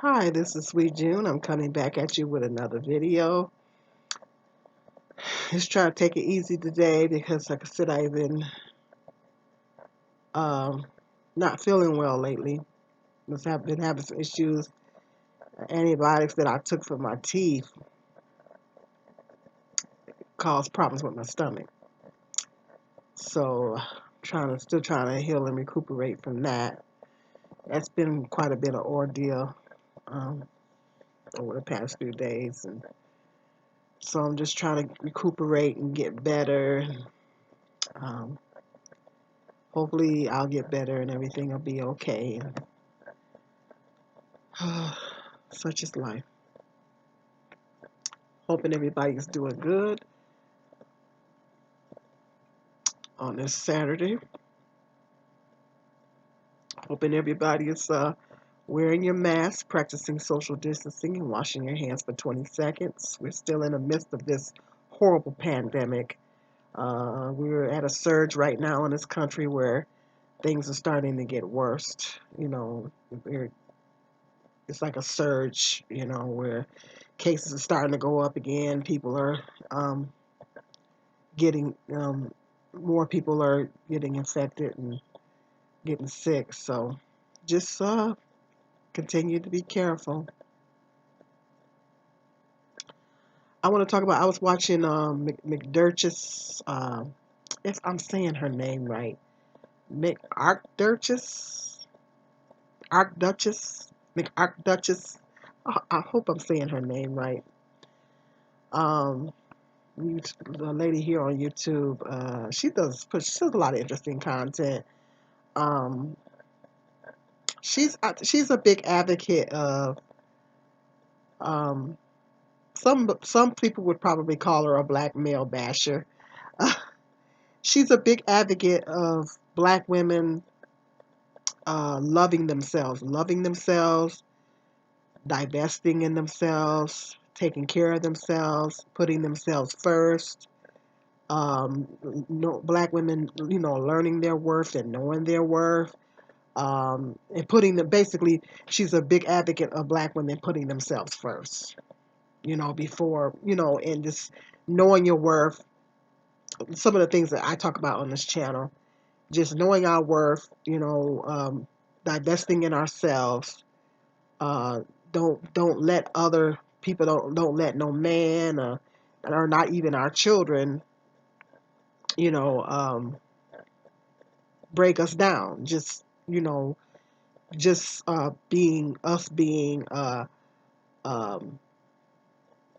Hi, this is Sweet June. I'm coming back at you with another video. Just trying to take it easy today because, like I said, I've been um, not feeling well lately. I've been having some issues. Antibiotics that I took for my teeth caused problems with my stomach. So, still trying to heal and recuperate from that. That's been quite a bit of ordeal um, over the past few days, and so I'm just trying to recuperate and get better. Um, Hopefully I'll get better and everything will be okay. Such is life. Hoping everybody's doing good on this Saturday. Hoping everybody is wearing your mask, practicing social distancing, and washing your hands for 20 seconds. We're still in the midst of this horrible pandemic. We're at a surge right now in this country where things are starting to get worse. You know, it's like a surge, where cases are starting to go up again. People are um, getting, more people are getting infected and getting sick. So just continue to be careful. I want to talk about, I was watching McDurchess, if I'm saying her name right, McArchduchess, Archduchess, McArchduchess. I hope I'm saying her name right. Um, the lady here on YouTube, she does a lot of interesting content. Um, she's a big advocate of um, some people would probably call her a black male basher. She's a big advocate of black women loving themselves, divesting in themselves, taking care of themselves, putting themselves first. No, black women, learning their worth and knowing their worth, and putting them basically. She's a big advocate of black women putting themselves first. Before and just knowing your worth. Some of the things that I talk about on this channel, just knowing our worth. Divesting in ourselves. Uh, don't let other people don't let no man or not even our children. You know. Break us down. Just being um,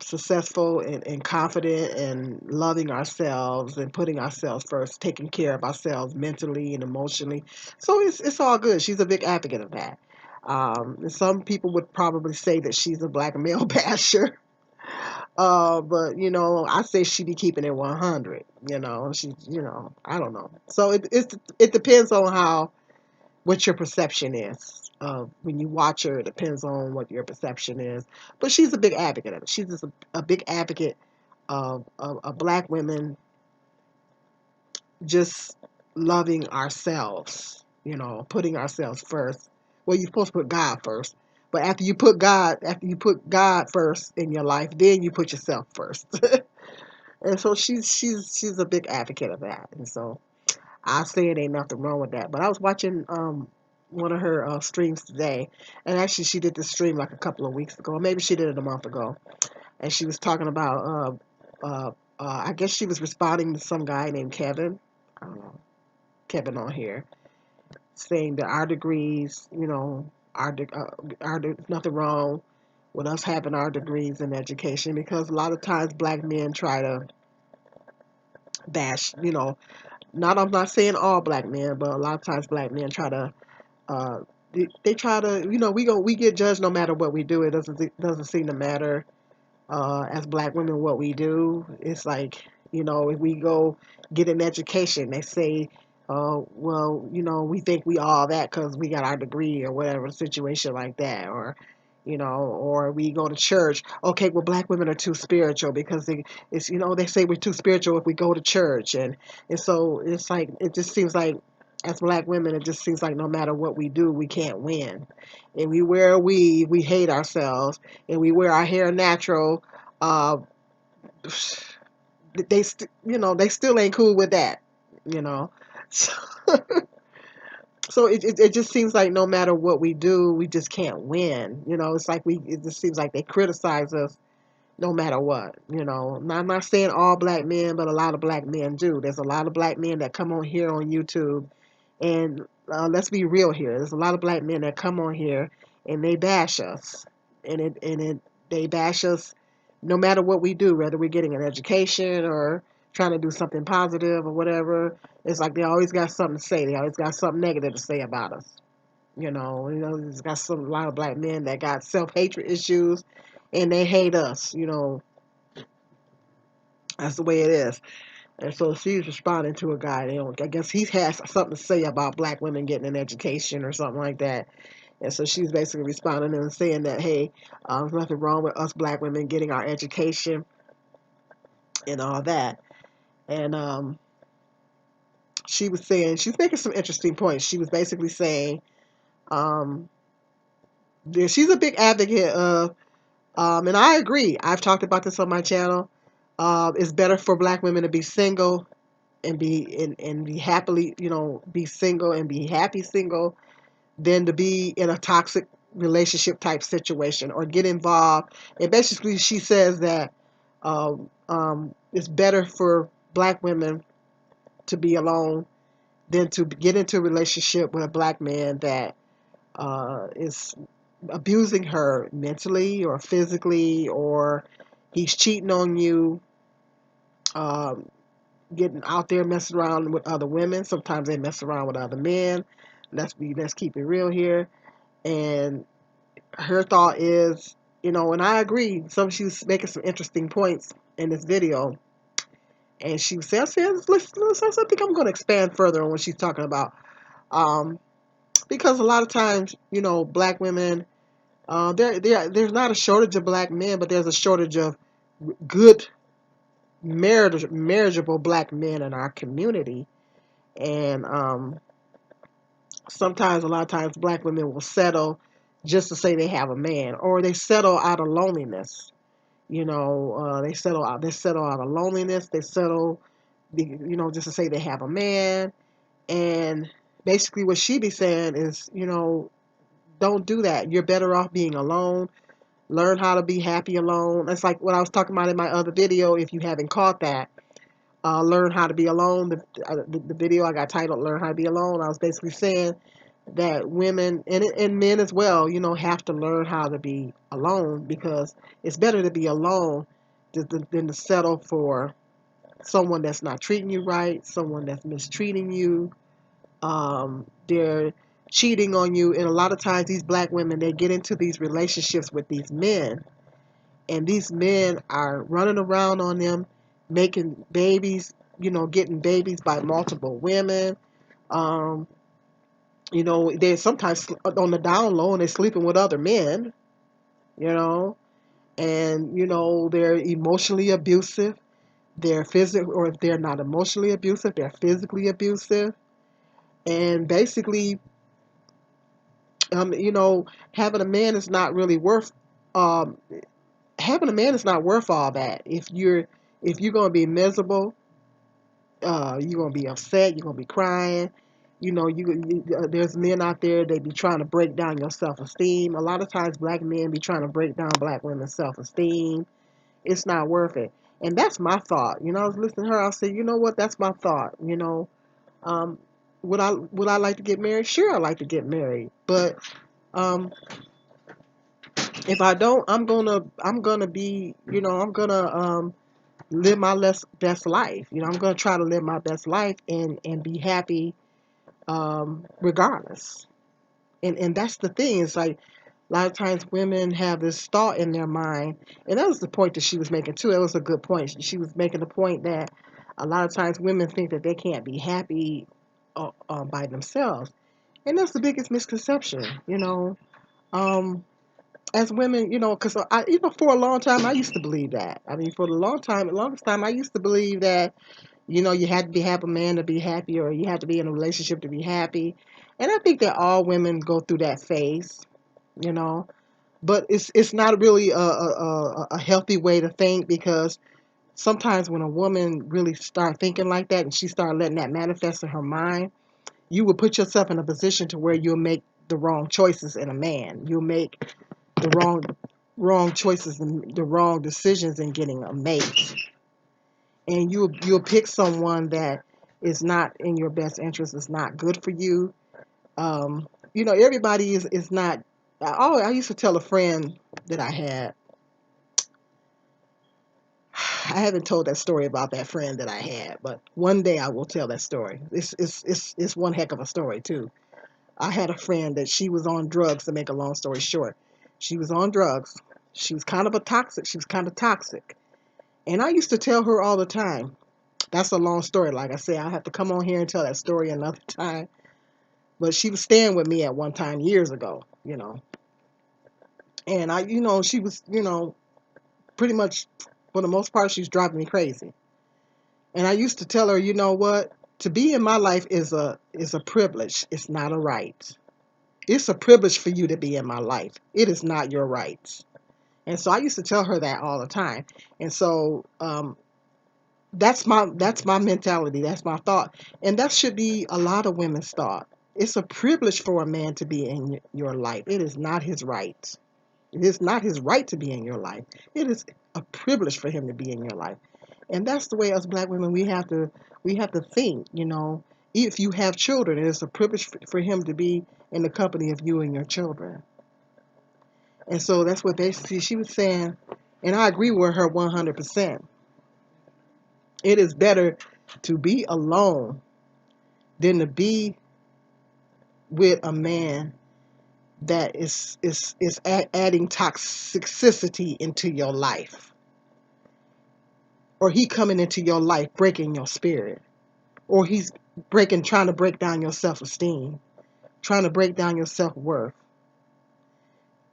successful and confident and loving ourselves and putting ourselves first, taking care of ourselves mentally and emotionally. So it's all good. She's a big advocate of that. And some people would probably say that she's a black male basher. But I say she be keeping it 100. I don't know. So it depends on what your perception is. When you watch her, it depends on what your perception is. But she's a big advocate of it. She's just a big advocate of black women just loving ourselves, putting ourselves first. Well, you're supposed to put God first. But after you put God first in your life, then you put yourself first. And so she's a big advocate of that. And so I say it ain't nothing wrong with that. But I was watching one of her streams today, and actually she did this stream like a couple of weeks ago, maybe she did it a month ago, and she was talking about I guess she was responding to some guy named Kevin, Kevin on here, saying that our degrees, nothing wrong with us having our degrees in education because a lot of times black men try to bash, I'm not saying all black men, but a lot of times black men try to uh, they try to we get judged no matter what we do. It doesn't seem to matter as black women what we do. It's like if we go get an education, they say, well, we think we all that because we got our degree or whatever situation like that, or we go to church. Okay, well, black women are too spiritual because they say we're too spiritual if we go to church, and so it's like it just seems like as black women, it just seems like no matter what we do, we can't win. And we wear a weave, we hate ourselves, and we wear our hair natural. Uh, they still ain't cool with that, you know. So, so it just seems like no matter what we do, we just can't win. It's like it just seems like they criticize us no matter what. Now, I'm not saying all black men, but a lot of black men do. There's a lot of black men that come on here on YouTube, and let's be real here. There's a lot of black men that come on here and they bash us, and they bash us no matter what we do, whether we're getting an education or trying to do something positive or whatever. It's like they always got something to say. They always got something negative to say about us. There's got a lot of black men that got self-hatred issues, and they hate us. That's the way it is. And so she's responding to a guy. I guess he has something to say about black women getting an education or something like that. And so she's basically responding and saying that, hey, there's nothing wrong with us black women getting our education and all that. And she was saying, she's making some interesting points. She was basically saying, um, she's a big advocate of, and I agree. I've talked about this on my channel. It's better for black women to be single and be happily, be single and be happy single than to be in a toxic relationship type situation or get involved. And basically, she says that it's better for black women to be alone than to get into a relationship with a black man that is abusing her mentally or physically, or he's cheating on you, um, getting out there messing around with other women. Sometimes they mess around with other men. Let's keep it real here. And her thought is, and I agree. She was making some interesting points in this video, and she says, I think I'm going to expand further on what she's talking about, because a lot of times, black women, there's not a shortage of black men, but there's a shortage of good marriageable black men in our community. And sometimes, a lot of times, black women will settle just to say they have a man, or they settle out of loneliness. They settle out of loneliness. They settle, just to say they have a man. And basically, what she be saying is, don't do that. You're better off being alone. Learn how to be happy alone. That's like what I was talking about in my other video. If you haven't caught that, learn how to be alone. The video I got titled "Learn How to Be Alone." I was basically saying that women and men as well, have to learn how to be alone, because it's better to be alone than to settle for someone that's not treating you right, someone that's mistreating you. They're cheating on you, and a lot of times these black women, they get into these relationships with these men, and these men are running around on them, making babies, getting babies by multiple women. Um, they're sometimes on the down low and they're sleeping with other men, you know, and, they're emotionally abusive. They're physical, or if they're not emotionally abusive, they're physically abusive. And basically, um, you know, having a man is not really worth, um, having a man is not worth all that. If you're going to be miserable, you're gonna be upset. You're gonna be crying. There's men out there, they be trying to break down your self-esteem. A lot of times, black men be trying to break down black women's self-esteem. It's not worth it. And that's my thought. I was listening to her. I said, you know what? That's my thought. Um, would I like to get married? Sure, I like to get married. But um, if I don't, I'm gonna be, I'm gonna live my best life. I'm gonna try to live my best life and be happy, regardless. And that's the thing. It's like a lot of times women have this thought in their mind, and that was the point that she was making too. It was a good point. She was making the point that a lot of times women think that they can't be happy by themselves, and that's the biggest misconception. Um, as women, because for a long time I used to believe that. I mean, for the longest time, I used to believe that You had to have a man to be happy, or you had to be in a relationship to be happy. And I think that all women go through that phase, you know. But it's not really a healthy way to think, because sometimes when a woman really start thinking like that and she start letting that manifest in her mind, you will put yourself in a position to where you'll make the wrong choices in a man. You'll make the wrong choices and the wrong decisions in getting a mate, and you'll pick someone that is not in your best interest. Is not good for you. Everybody is not. I used to tell a friend that I had. I haven't told that story about that friend that I had, but one day I will tell that story. It's one heck of a story too. I had a friend that she was on drugs. To make a long story short, she was on drugs. She was kind of a toxic. She was kind of toxic, and I used to tell her all the time. That's a long story. Like I said, I'll have to come on here and tell that story another time. But she was staying with me at one time years ago, and she was, pretty much for the most part, she's driving me crazy. And I used to tell her, you know what? To be in my life is a privilege. It's not a right. It's a privilege for you to be in my life. It is not your right. And so I used to tell her that all the time. And so that's my mentality. That's my thought. And that should be a lot of women's thought. It's a privilege for a man to be in your life. It is not his right. It is not his right to be in your life. It is a privilege for him to be in your life. And that's the way us black women we have to think, If you have children, it is a privilege for him to be in the company of you and your children. And so that's what basically she was saying, and I agree with her 100%. It is better to be alone than to be with a man that is adding toxicity into your life, or he coming into your life breaking your spirit, or he's trying to break down your self-esteem, trying to break down your self-worth,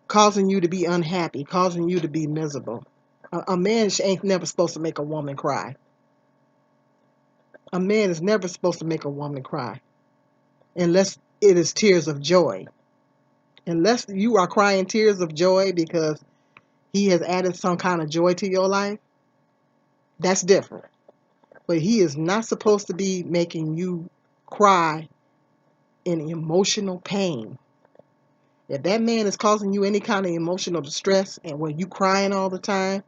causing you to be unhappy, causing you to be miserable. A man ain't never supposed to make a woman cry. A man is never supposed to make a woman cry unless it is tears of joy. Unless you are crying tears of joy because he has added some kind of joy to your life, that's different. But he is not supposed to be making you cry in emotional pain. If that man is causing you any kind of emotional distress and when you crying all the time,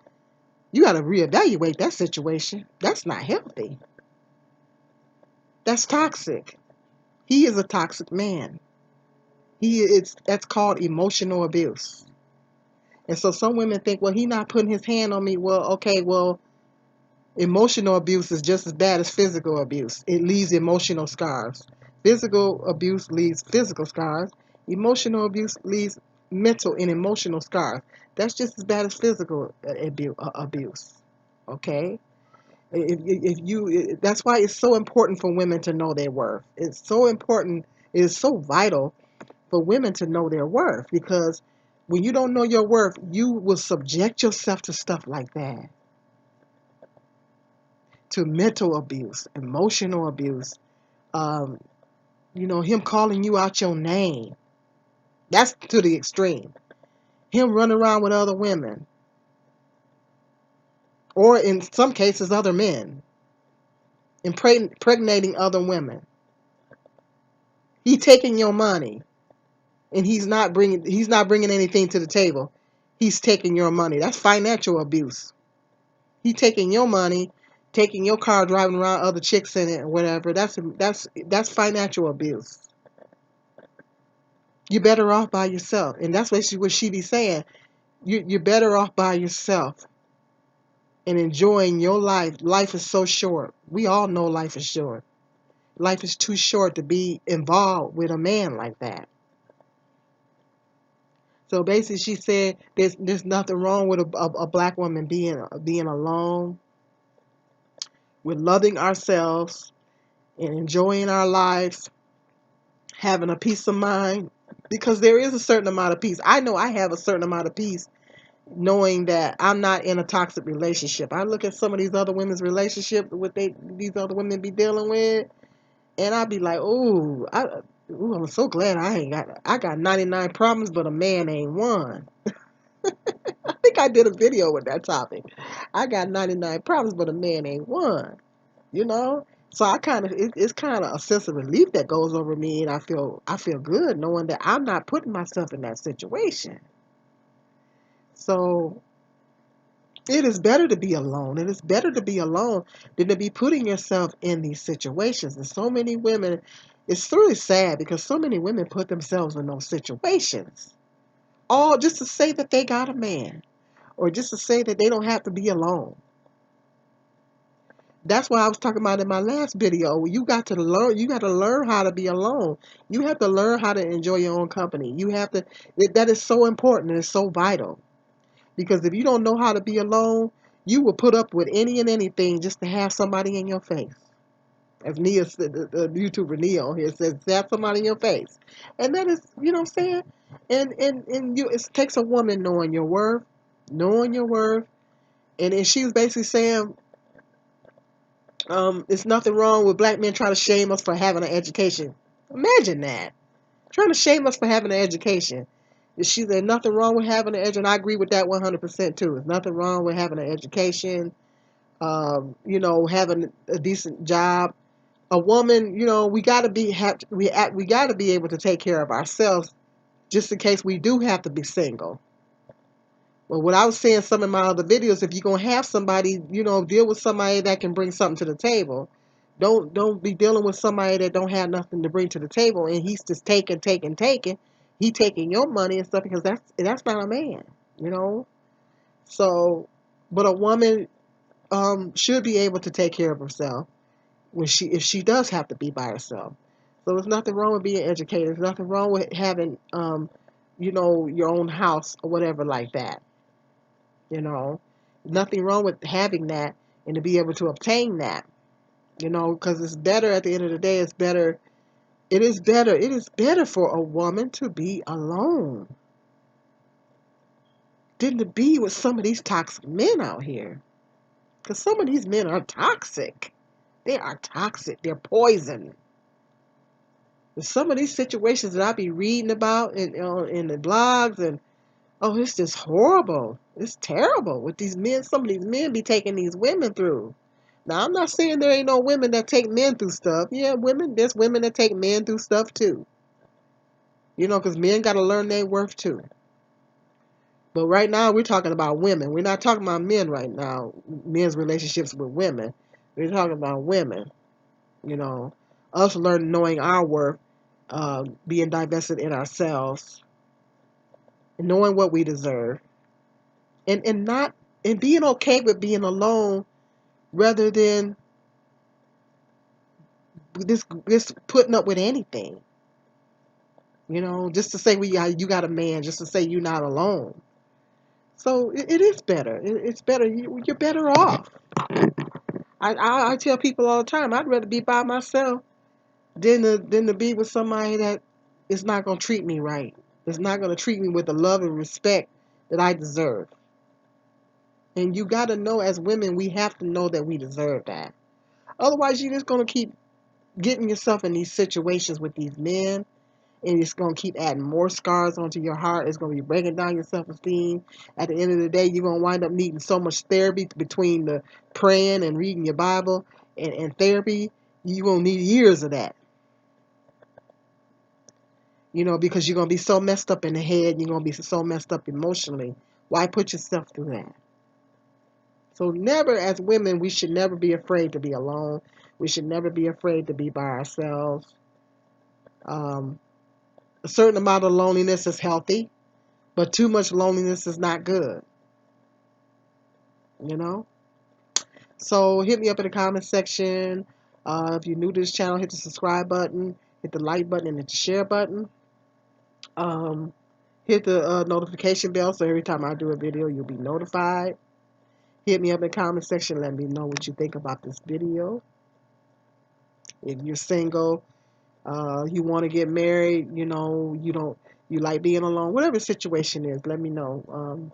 you got to reevaluate that situation. That's not healthy. That's toxic. He is a toxic man. That's called emotional abuse. And so some women think, well, he not putting his hand on me. Well, okay, well, emotional abuse is just as bad as physical abuse. It leaves emotional scars. Physical abuse leaves physical scars. Emotional abuse leaves mental and emotional scars. That's just as bad as physical abuse. Okay? That's why it's so important for women to know their worth. It's so important. It is so vital for women to know their worth, because when you don't know your worth, you will subject yourself to stuff like that, to mental abuse, emotional abuse, um, him calling you out your name. That's to the extreme. Him running around with other women, or in some cases, other men, impregnating other women. He taking your money, and he's not bringing anything to the table. He's taking your money. That's financial abuse. He taking your money, taking your car, driving around other chicks in it or whatever. That's financial abuse. You're better off by yourself, and that's what she be saying. You're better off by yourself and enjoying your life. Life is so short. We all know life is short. Life is too short to be involved with a man like that. So basically, she said there's nothing wrong with a black woman being alone, with loving ourselves and enjoying our lives, having a peace of mind, because there is a certain amount of peace. I know I have a certain amount of peace knowing that I'm not in a toxic relationship. I look at some of these other women's relationships, what these other women be dealing with, and I be like, ooh, I'm so glad I got 99 problems, but a man ain't one. I think I did a video with that topic. I got 99 problems, but a man ain't one. You know, so it's kind of a sense of relief that goes over me, and I feel good knowing that I'm not putting myself in that situation. So it is better to be alone. It is better to be alone than to be putting yourself in these situations. And so many women, it's really sad because so many women put themselves in those situations, all just to say that they got a man, or just to say that they don't have to be alone. That's what I was talking about in my last video. You got to learn how to be alone. You have to learn how to enjoy your own company. That is so important and it's so vital. Because if you don't know how to be alone, you will put up with any and anything just to have somebody in your face. As Nia said, the YouTuber Nia on here says, have somebody in your face. And that is, you know what I'm saying? It takes a woman knowing your worth. And she was basically saying, it's nothing wrong with black men trying to shame us for having an education. Imagine that. Trying to shame us for having an education. There's nothing wrong with having an education. And I agree with that 100% too. There's nothing wrong with having an education, having a decent job. A woman, we got to we got to be able to take care of ourselves just in case we do have to be single. Well, what I was saying some of my other videos, if you're gonna have somebody, deal with somebody that can bring something to the table. Don't be dealing with somebody that don't have nothing to bring to the table, and he's just taking. He taking your money and stuff because that's not a man, you know. So, but a woman should be able to take care of herself if she does have to be by herself. So there's nothing wrong with being educated. There's nothing wrong with having your own house or whatever like that. You know, nothing wrong with having that and to be able to obtain that. Because it's better at the end of the day. It's better. It is better. It is better for a woman to be alone than to be with some of these toxic men out here. Because some of these men are toxic. They are toxic. They're poison. Some of these situations that I be reading about in the blogs and it's just horrible. It's terrible what these men. Some of these men be taking these women through. Now I'm not saying there ain't no women that take men through stuff. Yeah, there's women that take men through stuff too. Because men got to learn their worth too. But right now we're talking about women. We're not talking about men right now. Men's relationships with women. We're talking about women. You know, us knowing our worth, being divested in ourselves, and knowing what we deserve, and not and being okay with being alone rather than this putting up with anything. Just to say you got a man, just to say you're not alone. So it is better. It's better. You're better off. I tell people all the time, I'd rather be by myself than to be with somebody that is not gonna treat me right. It's not gonna treat me with the love and respect that I deserve. And you gotta know, as women, we have to know that we deserve that. Otherwise, you're just gonna keep getting yourself in these situations with these men, and it's going to keep adding more scars onto your heart. It's going to be breaking down your self-esteem. At the end of the day, you're going to wind up needing so much therapy between the praying and reading your Bible and therapy. You're going to need years of that, because you're going to be so messed up in the head. You're going to be so messed up emotionally. Why put yourself through that? So never, as women, we should never be afraid to be alone. We should never be afraid to be by ourselves. A certain amount of loneliness is healthy, but too much loneliness is not good, you know? So hit me up in the comment section. If you're new to this channel, hit the subscribe button, hit the like button, and hit the share button. Hit the notification bell so every time I do a video, you'll be notified. Hit me up in the comment section. Let me know what you think about this video. If you're single, you want to get married, you like being alone, whatever the situation is, let me know.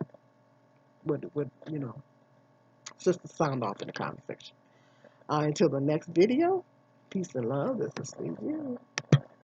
would just to sound off in the comment section. Until the next video, peace and love. This is Steve.